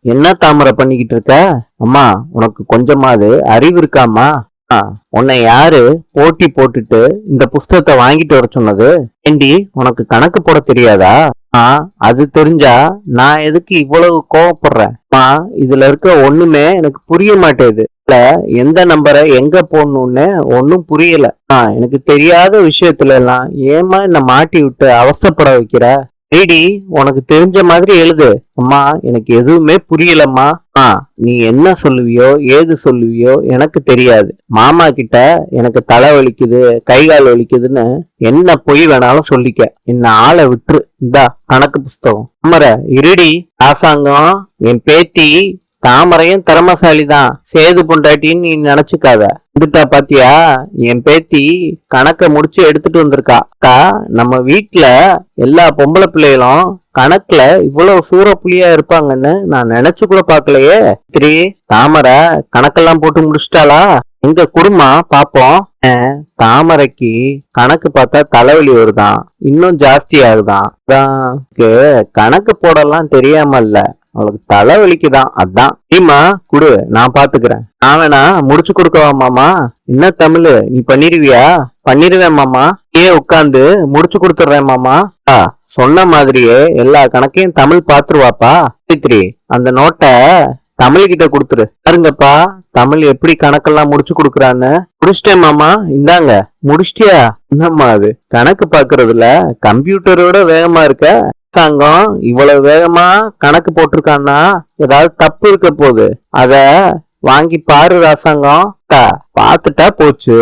என்ன தாமரை பண்ணிக்கிட்டு இருக்க? அம்மா, உனக்கு கொஞ்சமாவது அறிவு இருக்காமா? ஆ, உன்னை யாரு போட்டி போட்டுட்டு இந்த புஸ்தகத்தை வாங்கிட்டு வர சொன்னது? ஏண்டி, உனக்கு கணக்கு போட தெரியாதா? அது தெரிஞ்சா நான் எதுக்கு இவ்வளவு கோவப்படுறேன்? இதுல இருக்க ஒண்ணுமே எனக்கு புரிய மாட்டேது. எந்த நம்பரை எங்க போடணும்னு ஒன்னும் புரியல. எனக்கு தெரியாத விஷயத்துல எல்லாம் ஏமா என்ன மாட்டி விட்டு அவசரப்பட வைக்கிற? ஏடி, உனக்கு தெரிஞ்ச மாதிரி எழுது. அம்மா, எனக்கு எதுவுமே புரியலம்மா. நீ என்ன சொல்லுவியோ ஏது சொல்லுவியோ எனக்கு தெரியாது. மாமா கிட்ட எனக்கு தலை வலிக்குது கை கால் வலிக்குதுன்னு என்ன பொய் வேணாலும் சொல்லிக்க. என்ன ஆளை விட்டுரு. இந்தா கணக்கு புஸ்தகம். அமர இருடி. அரசாங்கம் என் பேத்தி தாமரையும் திறமசாலி தான், சேது பொண்டாட்டின்னு நீ நினைச்சுக்காத. வந்துட்டா பாத்தியா? என் பேத்தி கணக்க முடிச்சு எடுத்துட்டு வந்திருக்கா. அக்கா, நம்ம வீட்டுல எல்லா பொம்பளை பிள்ளைகளும் கணக்குல இவ்வளவு சூற புலியா இருப்பாங்கன்னு நான் நினைச்சு கூட பாக்கலையே. சரி, தாமரை கணக்கெல்லாம் போட்டு முடிச்சிட்டாளா? எங்க குடுமா பாப்போம். தாமரைக்கு கணக்கு பார்த்தா தலைவலி வருதான், இன்னும் ஜாஸ்தி ஆகுதான். கணக்கு போடலாம் தெரியாம இல்ல, அவளுக்கு தலைவலிக்குதான். அதான் நீமா குடு, நான் பாத்துக்கிறேன். நான் வேணா முடிச்சு கொடுக்கவா மாமா? என்ன தமிழ், நீ பண்ணிருவியா? பண்ணிருவேன் மாமா. உட்காந்து முடிச்சு கொடுத்துடுறேன் மாமா. சொன்ன மாதிரியே எல்லா கணக்கையும் தமிழ் பாத்துருவாப்பா. அந்த நோட்டை தமிழ் கிட்ட கொடுத்துரு. பாருங்கப்பா, தமிழ் எப்படி கணக்கெல்லாம் முடிச்சு கொடுக்குறான்னு. முடிச்சிட்டேன் மாமா, இந்தாங்க. முடிச்சிட்டியா? என்னம்மா அது, கணக்கு பாக்குறதுல கம்ப்யூட்டரோட வேகமா இருக்க. அரசாங்கம் இவ்வளவு வேகமா கணக்கு போட்டிருக்கான்னா ஏதாவது தப்பு இருக்க போகுது. அத வாங்கி பாரு அரசாங்கம். பாத்துட்டா போச்சு.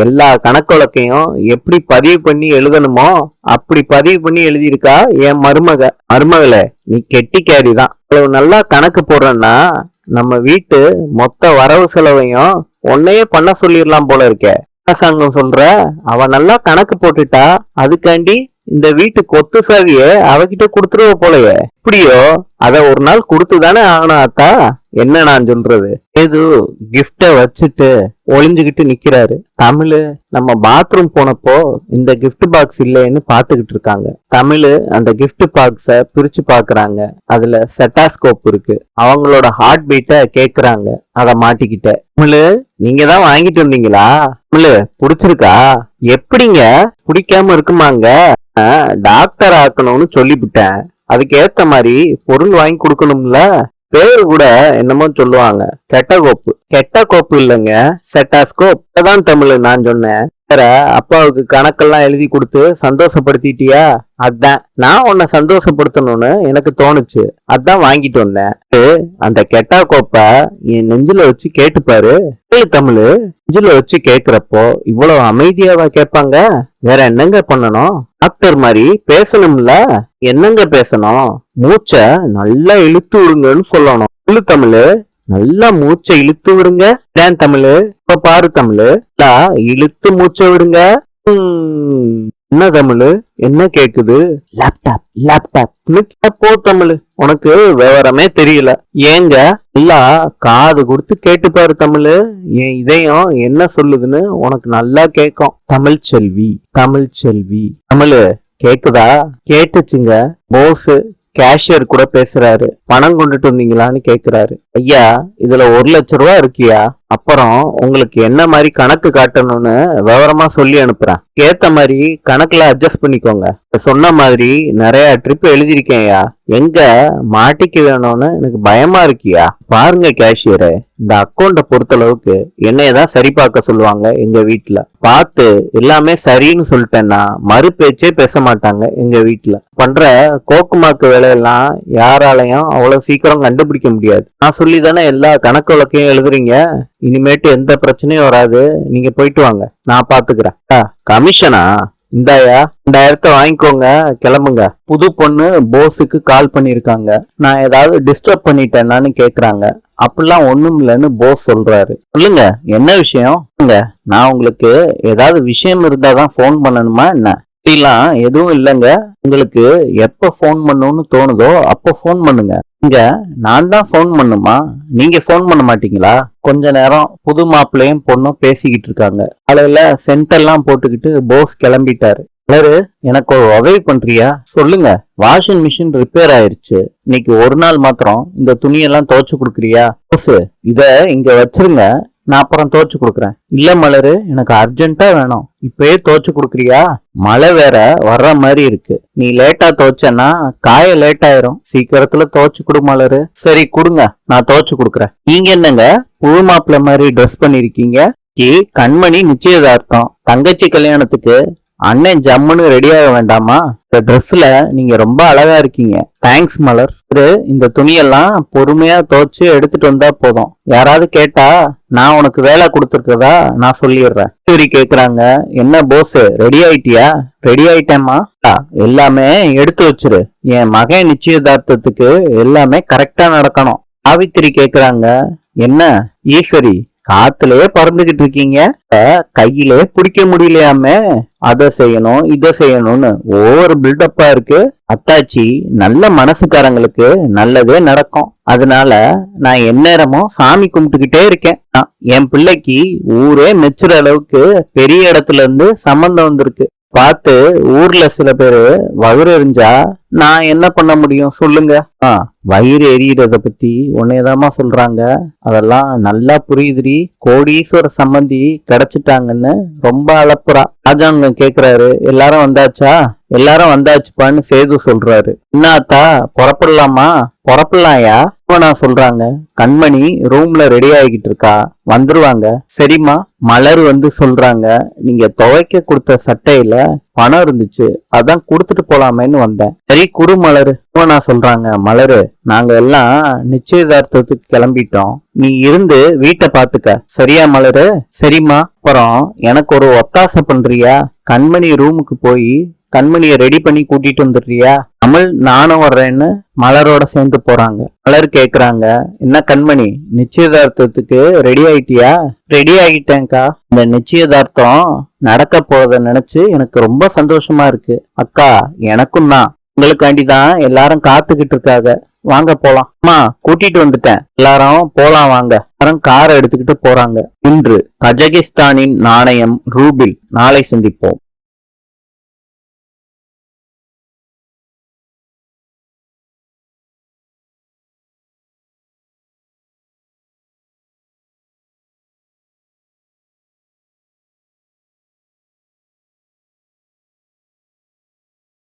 எல்லா கணக்கு வழக்கையும் எப்படி பதிவு பண்ணி எழுதணுமோ அப்படி பதிவு பண்ணி எழுதியிருக்கா என் மருமகளே. நீ கெட்டிக்காரிதான். இவ்வளவு நல்லா கணக்கு போடுறேன்னா நம்ம வீட்டு மொத்த வரவு செலவையும் உன்னையே பண்ண சொல்லிடலாம் போல இருக்கே. அரசாங்கம் சொல்ற அவ நல்லா கணக்கு போட்டுட்டா, அதுக்காண்டி இந்த வீட்டு கொத்து சாவிய அவகிட்ட குடுத்துருவ போலயே. இப்படியோ அத ஒரு நாள் கொடுத்துதானே ஆகணும். அத்தா, என்ன நான் சொல்றது? ஏதோ கிஃப்ட வச்சுட்டு ஒளிஞ்சுகிட்டு நிக்கிறாரு தமிழ். நம்ம பாத்ரூம் போனப்போ இந்த கிஃப்ட் பாக்ஸ் இல்லைன்னு பாத்துக்கிட்டு இருக்காங்க. தமிழ் அந்த கிஃப்ட் பாக்ஸ பிரிச்சு பாக்குறாங்க. அதுல செட்டாஸ்கோப் இருக்கு. அவங்களோட ஹார்ட் பீட்ட கேக்குறாங்க. அத மாட்டிக்கிட்ட. தமிழ், நீங்க தான் வாங்கிட்டு வந்தீங்களா? தமிழ், புடிச்சிருக்கா? எப்படிங்க பிடிக்காம இருக்குமாங்க? டாக்டர் ஆக்கணும்னு சொல்லிவிட்டேன். அதுக்கு ஏத்த மாதிரி பொருள் வாங்கி கொடுக்கணும்ல. பேரு கூட என்னமோ சொல்லுவாங்க, கெட்டகோப்பு. கெட்ட கோப்பு இல்லைங்க, செட்டாஸ்கோப். அதான் தமிழ் நான் சொன்னேன். வேற, அப்பாவுக்கு கணக்கெல்லாம் எழுதி கொடுத்து சந்தோஷப்படுத்திட்டியா? அதான் நான் உன்னை சந்தோஷப்படுத்தணும்னு எனக்கு தோணுச்சு, அதான் வாங்கிட்டு வந்தேன். அந்த கெட்டா கோப்ப என் நெஞ்சில வச்சு கேட்டுப்பாரு. தமிழ், நெஞ்சில வச்சு கேக்குறப்போ இவ்வளவு அமைதியாவா கேட்பாங்க? வேற என்னங்க பண்ணணும்? டாக்டர் மாதிரி பேசணும்ல. என்னங்க பேசணும்? மூச்ச நல்லா இழுத்து விடுங்கன்னு சொல்லணும். சொல்லு தமிழ், நல்லா மூச்சை இழுத்து விடுங்க. ஏன் தமிழ், இப்ப பாரு தமிழ், இழுத்து மூச்சை விடுங்க. என்ன தமிழ், என்ன கேக்குது? Laptop laptop. போ தமிழ், உனக்கு விவரமே தெரியல. ஏங்க இல்ல, காது கொடுத்து கேட்டு பாரு தமிழ். என் இதயம் என்ன சொல்லுதுன்னு உனக்கு நல்லா கேக்கும். தமிழ் செல்வி, தமிழ் செல்வி. தமிழ் கேக்குதா? கேட்டுச்சுங்க. போஸ் கேஷியர் கூட பேசுறாரு. பணம் கொண்டுட்டு வந்தீங்களான்னு கேக்குறாரு. ஐயா, இதுல 1,00,000 இருக்கியா? அப்புறம் உங்களுக்கு என்ன மாதிரி கணக்கு காட்டணும்னு விவரமா சொல்லி அனுப்புறேன். ஏத்த மாதிரி கணக்குல அட்ஜஸ்ட் பண்ணிக்கோங்க. சொன்ன மாதிரி நிறைய ட்ரிப் எழுதிருக்கேன்யா. எங்க மாட்டிக்க வேணும்னு எனக்கு பயமா இருக்கியா? பாருங்க கேஷியரை, இந்த அக்கௌண்ட பொறுத்தளவுக்கு என்னையதான் சரி பார்க்க சொல்லுவாங்க எங்க வீட்டுல. பார்த்து எல்லாமே சரின்னு சொல்லிட்டேன்னா மறு பேச்சே பேச மாட்டாங்க எங்க வீட்டுல. பண்ற கோக்குமாக்கு வேலையெல்லாம் யாராலையும் அவ்வளவு சீக்கிரம் கண்டுபிடிக்க முடியாது. நான் சொல்லிதானே எல்லா கணக்கு வழக்கையும் எழுதுறீங்க. இனிமேட்டு எந்த பிரச்சனையும் வராது. நீங்க போயிட்டு வாங்க, நான் பாத்துக்கிறேன். கமிஷனா? இந்தாயா, 2,000 வாங்கிக்கோங்க, கிளம்புங்க. புது பொண்ணு போஸுக்கு கால் பண்ணிருக்காங்க. நான் ஏதாவது டிஸ்டர்ப் பண்ணிட்டேன்னு கேக்குறாங்க. அப்படிலாம் ஒண்ணும் இல்லைன்னு போஸ் சொல்றாரு. சொல்லுங்க, என்ன விஷயம்? நான் உங்களுக்கு ஏதாவது விஷயம் இருந்தாதான் போன் பண்ணணுமா என்ன? அப்படிலாம் எதுவும் இல்லைங்க. உங்களுக்கு எப்ப போன் பண்ணணும்னு தோணுதோ அப்ப போன் பண்ணுங்க. இங்க நான் தான் போன் பண்ணுமா? நீங்க போன் பண்ண மாட்டீங்களா? கொஞ்ச நேரம் புது மாப்பிள்ளையும் பொண்ணும் பேசிக்கிட்டு இருக்காங்க. காலையில சென்டெல்லாம் போட்டுக்கிட்டு போஸ் கிளம்பிட்டாரு. மலரு, எனக்கு ஒரு உதவி பண்றியா? சொல்லுங்க. வாஷிங் மிஷின் ரிப்பேர் ஆயிருச்சு. இன்னைக்கு ஒரு நாள் மாத்திரம் இந்த துணியெல்லாம் துவைச்சு கொடுக்குறியா? boss, இத இங்க வச்சிருங்க, நான் அப்புறம் துவைச்சு கொடுக்குறேன். இல்ல மலரு, எனக்கு அர்ஜென்ட்டா வேணும். இப்பயே துவைச்சு கொடுக்குறியா? மழை வேற வர்ற மாதிரி இருக்கு. நீ லேட்டா துவைச்சேன்னா காய லேட் ஆயிரும். சீக்கிரத்துல துவைச்சு கொடு மலரு. சரி கொடுங்க, நான் துவைச்சு கொடுக்குறேன். நீங்க என்னங்க புது மாப்பிள்ள மாதிரி ட்ரெஸ் பண்ணிருக்கீங்க? கண்மணி நிச்சயதார்த்தம், தங்கச்சி கல்யாணத்துக்கு அண்ணன் ஜம்முன்னு ரெடி ஆக வேண்டாமா? இந்த ட்ரெஸ்ல நீங்க ரொம்ப அழகா இருக்கீங்க. தேங்க்ஸ் மலர். இந்த துணியெல்லாம் பொறுமையா துவைச்சு எடுத்துட்டு வந்தா போதும். யாராவது கேட்டா நான் உனக்கு வேலை கொடுத்துருக்கதா நான் சொல்லிடுறேன். சரி கேக்குறாங்க, என்ன போஸ் ரெடி ஆயிட்டியா? ரெடி ஆயிட்டேம்மா. எல்லாமே எடுத்து வச்சிரு. என் மகன் நிச்சயதார்த்தத்துக்கு எல்லாமே கரெக்டா நடக்கணும். சாவித்திரி கேக்குறாங்க, என்ன ஈஸ்வரி காத்துலயே பறந்துகிட்டு இருக்கீங்க, கையிலே பிடிக்க முடியலையாமே? அதை செய்யணும் இதை செய்யணும்னு ஒவ்வொரு பில்டப்பா இருக்கு. அத்தாச்சி நல்ல மனசுக்காரங்களுக்கு நல்லதே நடக்கும். அதனால நான் எந்நேரமும் சாமி கும்பிட்டுக்கிட்டே இருக்கேன். என் பிள்ளைக்கு ஊரே மெச்சுற அளவுக்கு பெரிய இடத்துல இருந்து சம்பந்தம் வந்திருக்கு. பார்த்து ஊர்ல சில பேரு வயிறு எரிஞ்சா நான் என்ன பண்ண முடியும் சொல்லுங்க? வயிறு எரியறத பத்தி உன்னையதாமா சொல்றாங்க. அதெல்லாம் நல்லா புரியுதுரி. கோடீஸ்வர சம்பந்தி கிடைச்சிட்டாங்கன்னு ரொம்ப அலப்புறா. ராஜாங்கம் கேக்குறாரு, எல்லாரும் வந்தாச்சா? எல்லாரும் வந்தாச்சுப்பான்னு சேது சொல்றாரு. என்னாத்தா புறப்படலாமா? புறப்படலாம்யா சொல்றாங்க. கண்மணி ரூம்ல ரெடி ஆகிட்டு இருக்கா, வந்துருவாங்க. சரிம்மா. மலர் வந்து சொல்றாங்க, நீங்க துவைக்க கொடுத்த சட்டையில பணம் இருந்துச்சு, அதான் கொடுத்துட்டு போலாமேன்னு வந்தேன். சரி குடு மலரு. சொல்றாங்க, மலரு நாங்க எல்லாம் நிச்சயதார்த்தத்துக்கு கிளம்பிட்டோம், நீ இருந்து வீட்டை பாத்துக்க. சரியா மலரு? சரிம்மா. அப்புறம் எனக்கு ஒரு ஒத்தாசை பண்றியா? கண்மணி ரூமுக்கு போய் கண்மணிய ரெடி பண்ணி கூட்டிட்டு வந்துடுறியா? தமிழ் நானும் வர்றேன்னு மலரோட சேர்ந்து போறாங்க. மலர் கேக்குறாங்க, என்ன கண்மணி நிச்சயதார்த்தத்துக்கு ரெடி ஆயிட்டியா? ரெடி ஆகிட்டேன்க்கா. இந்த நிச்சயதார்த்தம் நடக்க போறத நினைச்சு எனக்கு ரொம்ப சந்தோஷமா இருக்கு. அக்கா எனக்கும் தான். உங்களுக்காண்டிதான் எல்லாரும் காத்துக்கிட்டு இருக்காங்க. வாங்க போலாம். அம்மா கூட்டிட்டு வந்துட்டேன், எல்லாரும் போலாம் வாங்க. எல்லாரும் காரை எடுத்துக்கிட்டு போறாங்க. இன்று கஜகிஸ்தானின் நாணயம் ரூபில். நாளை சந்திப்போம்.